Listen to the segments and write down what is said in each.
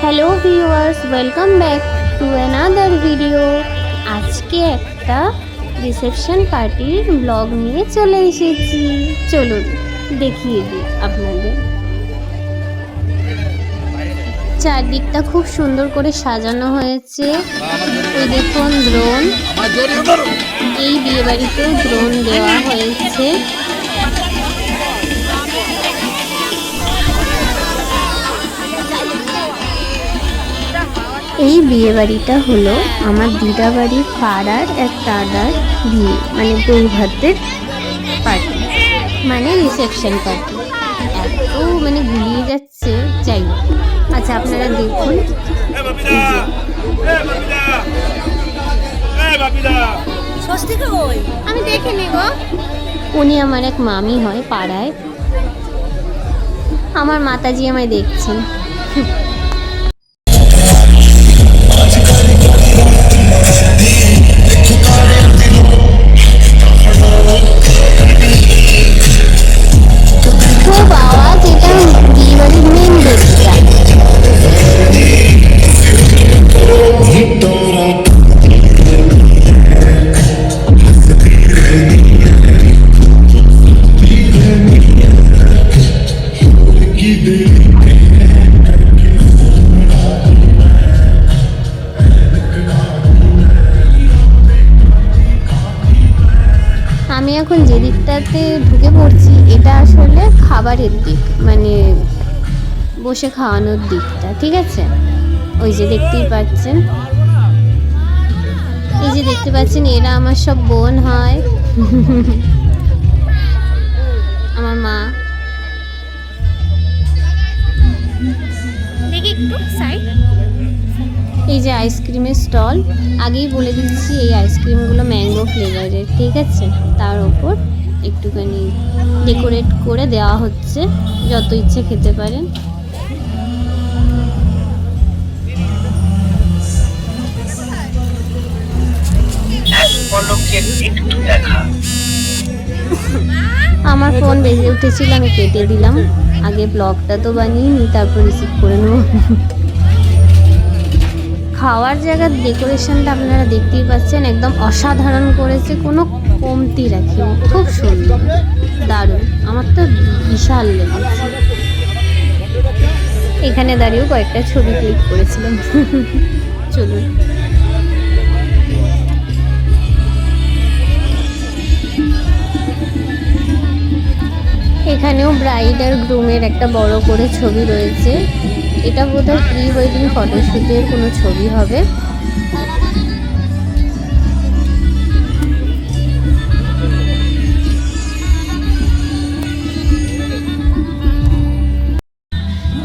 Hello viewers, welcome back to another video. আজকে একটা reception পার্টির ব্লগ নিয়ে চলে এসেছি। চলুন দেখিয়ে দিই আপনাদের। চারদিকটা খুব সুন্দর করে সাজানো হয়েছে। ওই দেখুন ড্রোন, এই বিয়ে বাড়িতেও ড্রোন দেওয়া হয়েছে। এই বিয়ে বাড়িটা হলো আমার দিদা বাড়ির পাড়ার এক দাদার বিয়ে, মানে বউ ভাতের পার্টি, মানে রিসেপশন পার্টি। এত মানে গুলিয়ে যাচ্ছে, যাই হোক। আচ্ছা আপনারা দেখুন, আমি দেখে নিব। উনি আমার এক মামি হয় পাড়ায়। আমার মাতাজি আমায় দেখছেন। আমি এখন যে দিকটাতে ঢুকে পড়ছি, এটা আসলে খাবারের দিক, মানে বসে খাওয়ানোর দিকটা, ঠিক আছে? ওই যে দেখতেই পাচ্ছেন, এই যে দেখতে পাচ্ছেন, এরা আমার সব বোন হয়। আমার মা। দেখি একটু সাইড। এই যে আইসক্রিমের স্টল, আগেই বলে দিচ্ছি এই আইসক্রিমগুলো ম্যাঙ্গো ফ্লেভারের, ঠিক আছে? তার ওপর একটুখানি ডেকোরেট করে দেওয়া হচ্ছে, যত ইচ্ছে খেতে পারেন। আমার ফোন বেজে উঠেছিল, আমি কেটে দিলাম। আগে ব্লগটা তো বানিয়ে নি, তারপর রিসিভ করে নেব। খাওয়ার জায়গার ডেকোরেশনটা আপনারা দেখতেই পাচ্ছেন, একদম অসাধারণ করেছে, কোনো কমতি রাখিনি, খুব সুন্দর, দারুণ। আমার তো বিশাল লেগেছে। এখানে দাঁড়িয়েও কয়েকটা ছবি ক্লিক করেছিলাম। চলুন। এখানেও ব্রাইড আর গ্রুমের একটা বড় করে ছবি রয়েছে। এটা বোধহয় প্রি ওয়েডিং ফটোশুটের কোনো ছবি হবে।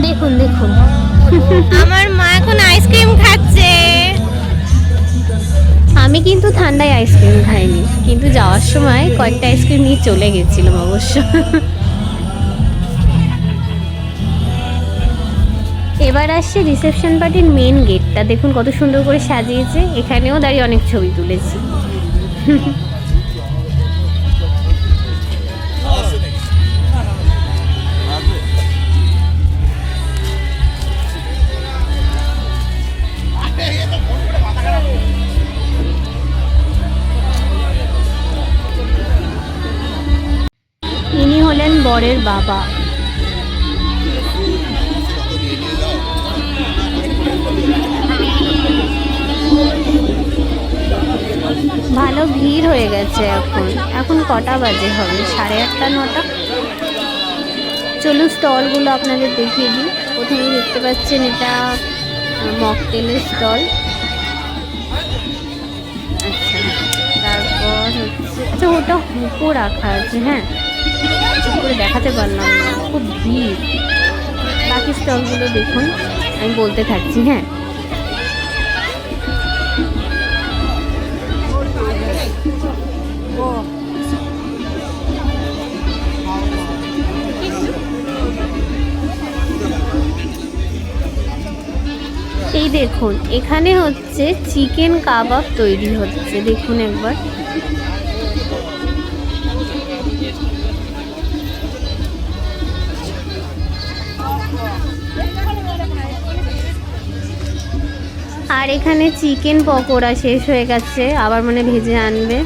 দেখুন দেখুন, আমার মা এখন আইসক্রিম খাচ্ছে। আমি কিন্তু ঠান্ডায় আইসক্রিম খাইনি, কিন্তু যাওয়ার সময় কয়েকটা আইসক্রিম নিয়ে চলে গেছিলাম অবশ্য। এবার আসছে রিসেপশন পার্টির মেন গেটটা, দেখুন কত সুন্দর করে সাজিয়েছে। এখানেও দাঁড়িয়ে অনেক ছবি তুলেছি। ইনি হলেন বরের বাবা। ভালো ভিড় হয়ে গেছে। এখন কটা বাজে হবে? 8:30 9টা। চলুন স্টলগুলো আপনাদের দেখিয়ে দিই। প্রথমেই দেখতে পাচ্ছেন এটা মকটেলের স্টল। আচ্ছা, তারপর হচ্ছে, আচ্ছা ওটা হুকো রাখা আছে। হ্যাঁ, ঠিক করে দেখাতে পারলাম না, খুব ভিড়। বাকি স্টলগুলো দেখুন, আমি বলতে থাকছি। হ্যাঁ, এই দেখুন, এখানে হচ্ছে চিকেন কাবাব তৈরি হচ্ছে, দেখুন একবার। আর এখানে চিকেন পকোড়া শেষ হয়ে গেছে, আবার মানে ভেজে আনবে।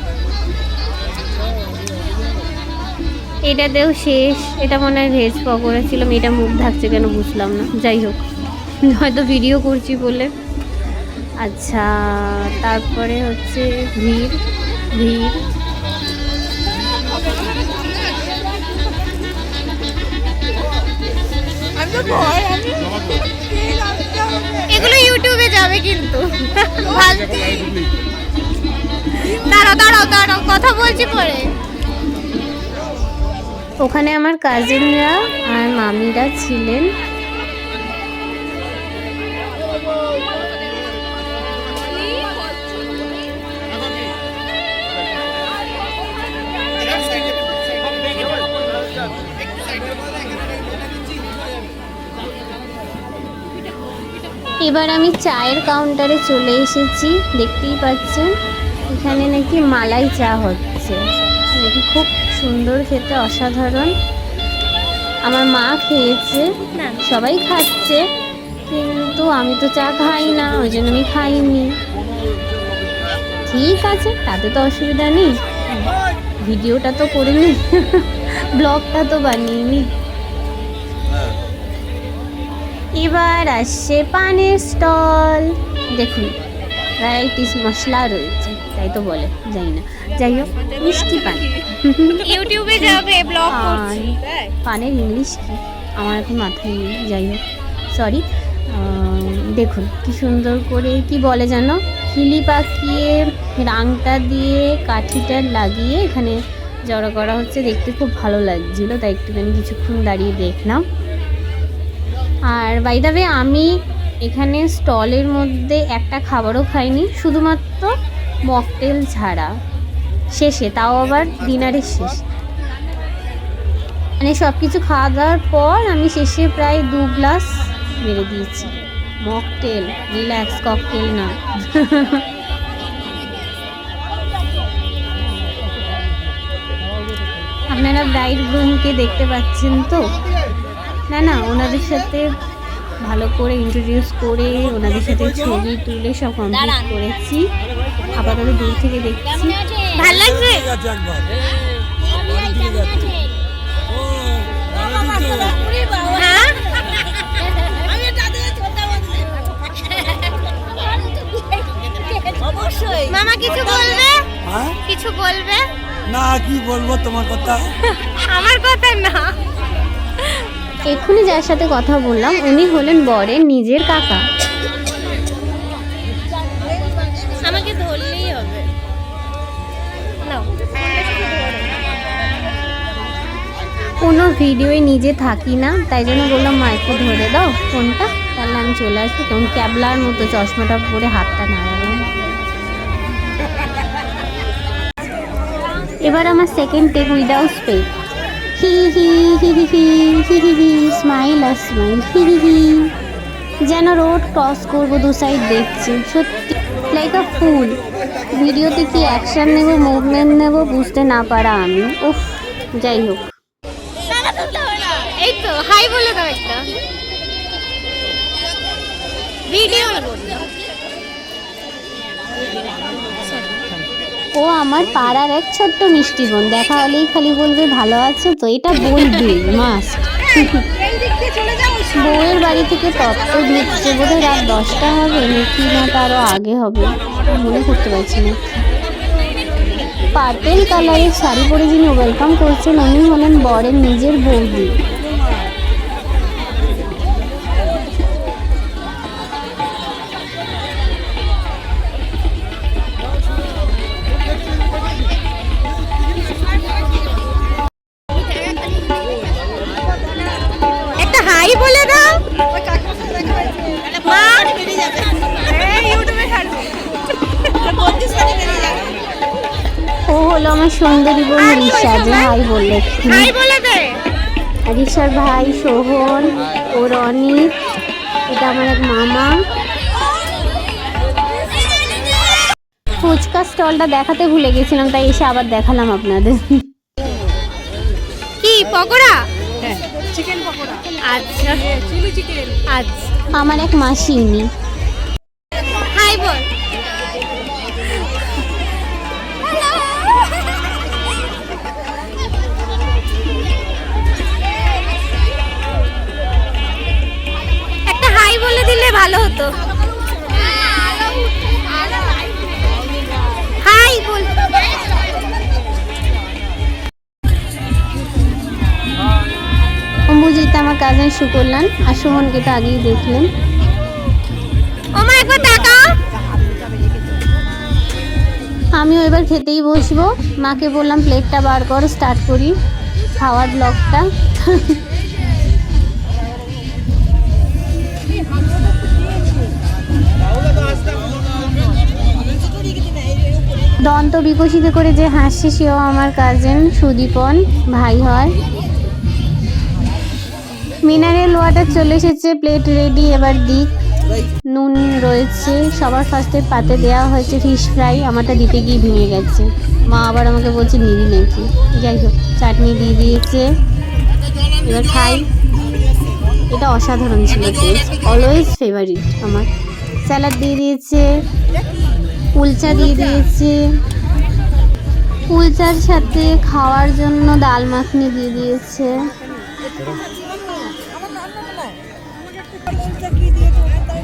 এটাতেও শেষ, এটা মনে হয় ভেজ পকোড়া ছিল। মেয়েটা মুখ ঢাকছে কেন বুঝলাম না, যাই হোক হয়তো ভিডিও করছি বলে। আচ্ছা, তারপরে হচ্ছে ভিড় ভিড়। এগুলো ইউটিউবে যাবে কিন্তু। দাঁড়াও দাঁড়াও দাঁড়াও, কথা বলছি পরে। ওখানে আমার কাজিনরা আর মামিরা ছিলেন। এবার আমি চায়ের কাউন্টারে চলে এসেছি। দেখতেই পাচ্ছেন এখানে নাকি মালাই চা হচ্ছে, নাকি খুব সুন্দর খেতে, অসাধারণ। আমার মা খেয়েছে, সবাই খাচ্ছে, কিন্তু আমি তো চা খাই না, ওই জন্য আমি খাইনি। ঠিক আছে, তাতে তো অসুবিধা নেই, ভিডিওটা তো করে নি, ব্লগটা তো বানিয়ে নি। এবার আসছে পানের স্টল। দেখুন ভ্যারাইটিস মশলা রয়েছে, তাই তো বলে, যাই না, যাই হোক মিষ্টি পান। ইউটিউবে যাবে, ব্লগ করছি। পানের ইংলিশ কি আমার এখন মাথায় নেই, যাই হোক সরি। দেখুন কি সুন্দর করে কি বলে যেন, হিলি পাকিয়ে রাংটা দিয়ে কাঠিটা লাগিয়ে এখানে জড়ো করা হচ্ছে। দেখতে খুব ভালো লাগছিল, তাই একটুখানি কিছুক্ষণ দাঁড়িয়ে দেখলাম। আর বাই দ্য ওয়ে, আমি এখানে স্টলের মধ্যে একটা খাবারও খাইনি, শুধুমাত্র মকটেল ছাড়া, শেষে, তাও আবার ডিনারের শেষ। মানে সব কিছু খাওয়া দাওয়ার পর আমি শেষে প্রায় 2 গ্লাস মেরে দিয়েছি মকটেল, রিল্যাক্স ককটেল না। আপনারা ব্রাইড গ্রুমকে দেখতে পাচ্ছেন তো? না না, ওনাদের সাথে ভালো করে ইন্ট্রোডিউস করে ওনাদের সাথে ছবি তুলে সব কমপ্লিট করেছি। আপাতত দূর থেকে দেখছি। ভালো লাগছে? মামা কিছু বলবে? কিছু বলবে না? কি বলবো তোমার কথা? আমার কথা না। এক্ষুনি যার সাথে কথা বললাম উনি হলেন বরের নিজের কাকা। আমাকে ধরলেই হবে। কোনো ভিডিওয়ে নিজে থাকি না, তাই জন্য বললাম মা একটু ধরে দাও ফোনটা, তাহলে আমি চলে আসবো। কেমন ক্যাবলার মতো চশমাটা পরে হাতটা নাড়ালাম। এবার আমার সেকেন্ড টেক উইদাউট স্পেক। হি হি হি হি হি হি হি হি, স্মাইল আর স্মাইল, হি হি হি। যেন রোড ক্রস করবো, দু সাইড দেখছি, সত্যি লাইক আ ফুল। ভিডিওতে কি অ্যাকশন নেব, মুভমেন্ট নেব, বুঝতে না পারা আমি। উফ, যাই হোক। এই তো হাই বলে দাও একটা ভিডিও। ও আমার পাড়ার এক ছোট্ট মিষ্টি বোন, দেখা হলেই খালি বলবে ভালো আছে তো, এটা বলবে মাস্ট। বউয়ের বাড়ি থেকে তত্ত্ব ঢুকছে, বোধহয় রাত 10টা হবে নাকি না তারও আগে হবে, মনে করতে পারছি না। পার্পেল কালারের শাড়ি পরে যিনি ওয়েলকাম করছেন উনি হলেন বরের নিজের বৌদি। একটা হাই বলে দাও। মা ও হলো আমার সুন্দরী বোন রিশা, যে হাই বললে। হাই বলে দে। রিশার ভাই সোহন, ও রনিত, এটা আমার এক মামা। ফুচকা স্টলটা দেখাতে ভুলে গেছিলাম, তাই এসে আবার দেখালাম আপনাদের। কি পকোড়া? চিকেন পকোড়া। আচ্ছা, চিলি চিকেন। আচ্ছা। আমার এক মাসি, উনি হাই ভালো হতো। হাই বল। অম্বুজিতে আমার কাজিন সুকল্যাণ আর সুমনকে তো আগেই দেখলেন। ওমা একবার তাকাও। আমিও এবার খেতেই বসবো। মাকে বললাম প্লেটটা বার কর, স্টার্ট করি খাওয়ার ব্লগটা। দন্ত বিকশিত করে যে হাসছে সেও আমার কাজিন সুদীপন ভাই হয়। মিনারেল ওয়াটার চলে এসেছে, প্লেট রেডি, এবার দিক। নুন রয়েছে, সবার ফার্স্টে পাতে দেওয়া হয়েছে ফিশ ফ্রাই, আমারটা দিতে গিয়ে ভেঙে গেছে। মা আবার আমাকে বলছে নিবি নাকি, যাই হোক চাটনি দিয়ে দিয়েছে, এবার খাই। এটা অসাধারণ ছিল, টেস্ট অলওয়েজ ফেভারিট আমার। স্যালাড দিয়ে দিয়েছে, কুলচা দিয়ে দিয়েছে, কুলচার সাথে খাওয়ার জন্য ডাল মাখনি দিয়ে দিয়েছে।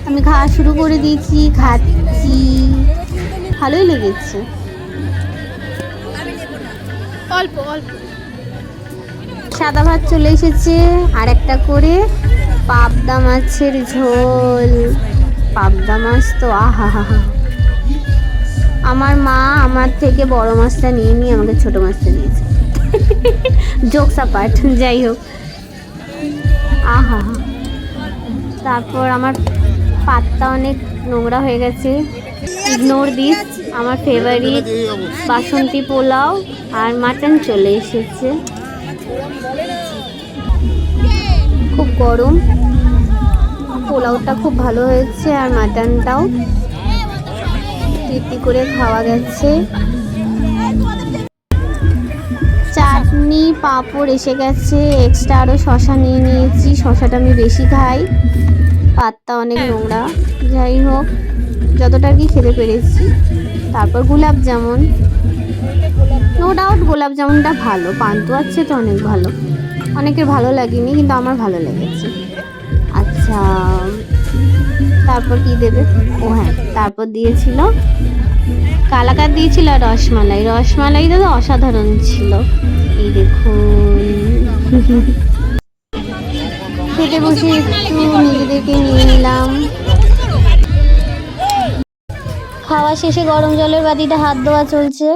আমি খাওয়া শুরু করে দিয়েছি, খাচ্ছি, ভালোই লেগেছে। অল্প অল্প। সাদা ভাত চলে এসেছে, আর একটা করে পাবদা মাছের ঝোল। পাবদা মাছ তো আহা হা হা। আমার মা আমার থেকে বড় মাছটা নিয়ে নিয়ে আমাকে ছোট মাছটা দিয়েছে। জোকস অ্যাপার্ট, যাই হোক আহা হা। তারপর আমার পাতটা অনেক নোংরা হয়ে গেছে, ইগনোর দিস। আমার ফেভারিট বাসন্তী পোলাও আর মাটন চলে এসেছে। খুব গরম, পোলাওটা খুব ভালো হয়েছে আর মাটনটাও তৃপ্তি করে খাওয়া গেছে। চাটনি পাঁপড় এসে গেছে, এক্সট্রা আরও শশা নিয়ে নিয়েছি, শশাটা আমি বেশি খাই। পাতটা অনেক নোংরা, যাই হোক যতটা কি খেতে পেরেছি। তারপর গোলাপ জামুন, নো ডাউট গোলাপ জামুনটা ভালো, পান্তুয়ার চেয়ে তো অনেক ভালো। অনেকের ভালো লাগেনি কিন্তু আমার ভালো লেগেছে। আচ্ছা তারপর কি দেবে, ও হ্যাঁ তারপর দিয়েছিল কালাকাঁদ দিয়েছিল আর রসমালাই। রসমালাইটা তো অসাধারণ ছিল, এই দেখুন। খেতে বসে একটু নিজেদেরকে নিয়ে নিলাম। খাওয়া শেষে গরম জলের বাটিতে হাত ধোয়া চলছে,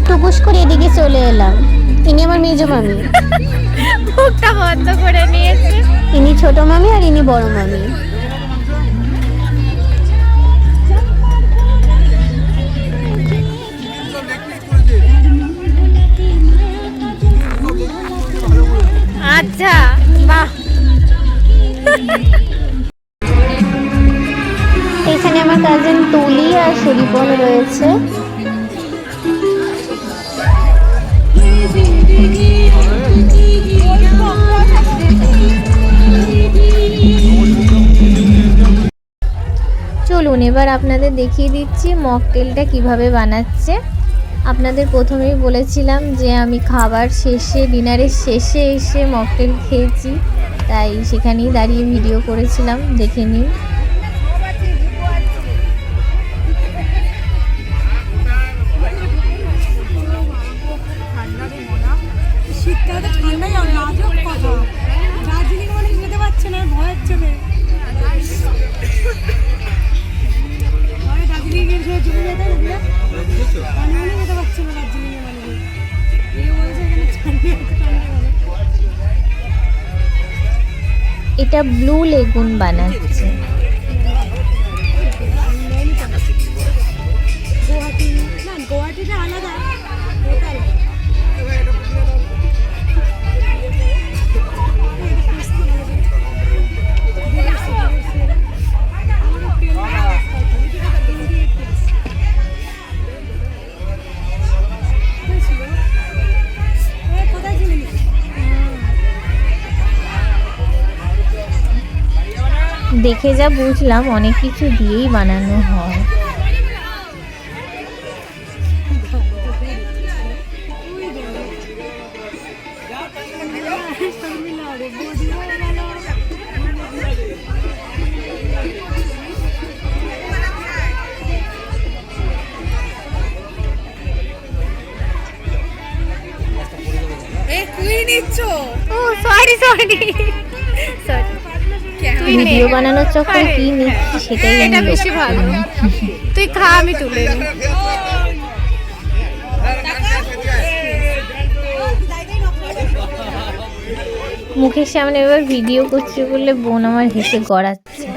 টুকুস করে এদিকে চলে এলাম। ইনি আমার মেজো মামি, মুখটা বন্ধ করে নিয়েছে। ইনি ছোট মামি আর ইনি বড় মামি। আচ্ছা বাহ। এখানে আমার কাজিন তুলি আর সুদীপন রয়েছে। চলুন এবার আপনাদের দেখিয়ে দিচ্ছি মকটেলটা কিভাবে বানাচ্ছে। আপনাদের প্রথমেই বলেছিলাম যে আমি খাবার শেষে, ডিনারের শেষে এসে মকটেল খেয়েছি, তাই সেখানেই দাঁড়িয়ে ভিডিও করেছিলাম, দেখে নিন। শীতকালে ঠান্ডাই আজব কথা, দার্জিলিং মানুষ যেতে পারছে না, ভয়ের চলে দার্জিলিং গিয়ে চলে যেতে মানুষ যেতে পারছে না, দার্জিলিং এর মানুষ এই বলছে এখানে এটা ব্লু লেগুন বানাচ্ছে। গুয়াহাটি না, গুয়াহাটিটা আলাদা। দেখে যা বুঝলাম অনেক কিছু দিয়েই বানানো হয়। নিচ্ছ? ও সরি সরি সরি তুই নে। ভিডিও বানানোর চক্করে কি নিচ্ছি সেটাই আমি এটা বেশি লক্ষ্য ভালো। করিনি। তুই খা আমি তুলে নিই। মুখের সামনে এবার ভিডিও করছে বলে বোন আমার হেসে গড়াচ্ছে।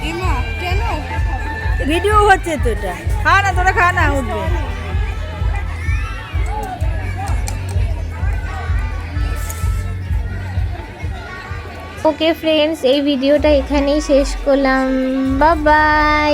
এমা কেন? ভিডিও হচ্ছে তো এটা, খা না তোরা, খা না, উঠবে। ওকে ফ্রেন্ডস, এই ভিডিওটা এখানেই শেষ করলাম। Bye bye.